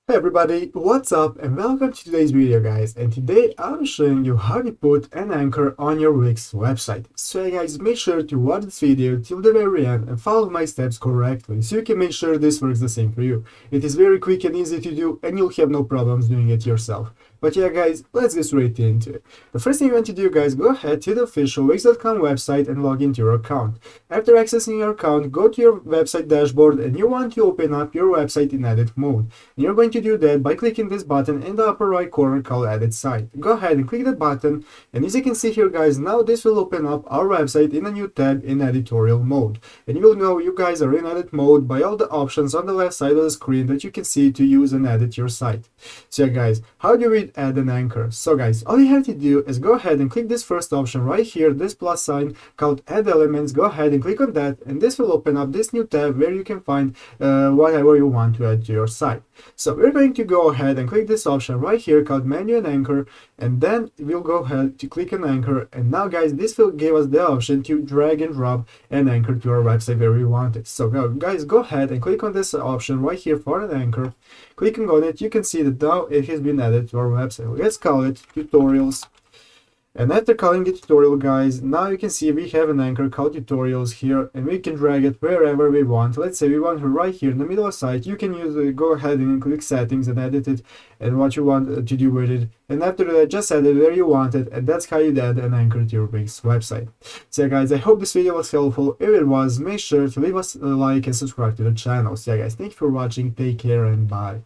Hey everybody, what's up and welcome to today's video guys, and today I'm showing you how to put an anchor on your Wix website. So guys, make sure to watch this video till the very end and follow my steps correctly so you can make sure this works the same for you. It is very quick and easy to do and you'll have no problems doing it yourself. But yeah guys, let's get straight into it. The first thing you want to do guys, go ahead to the official Wix.com website and log into your account. After accessing your account, go to your website dashboard and you want to open up your website in edit mode. And you're going to do that by clicking this button in the upper right corner called edit site. Go ahead and click that button, and as you can see here guys, now this will open up our website in a new tab in editorial mode. And you will know you guys are in edit mode by all the options on the left side of the screen that you can see to use and edit your site. So yeah guys, how do we add an anchor? So guys, all you have to do is go ahead and click this first option right here, this plus sign called add elements. Go ahead and click on that, and this will open up this new tab where you can find whatever you want to add to your site. So we're going to go ahead and click this option right here called menu and anchor, and then we'll go ahead to click on anchor. And now guys, this will give us the option to drag and drop an anchor to our website where we want it. So guys, go ahead and click on this option right here for an anchor. Clicking on it, you can see that now it has been added to our website. Let's call it tutorials. And after calling the tutorial guys, now you can see we have an anchor called tutorials here, and we can drag it wherever we want. Let's say we want it right here in the middle of the site. You can go ahead and click settings and edit it and what you want to do with it. And after that, just add it where you want it, and that's how you add an anchor to your Wix website. So guys, I hope this video was helpful. If it was, make sure to leave us a like and subscribe to the channel. So guys, thank you for watching, take care and bye.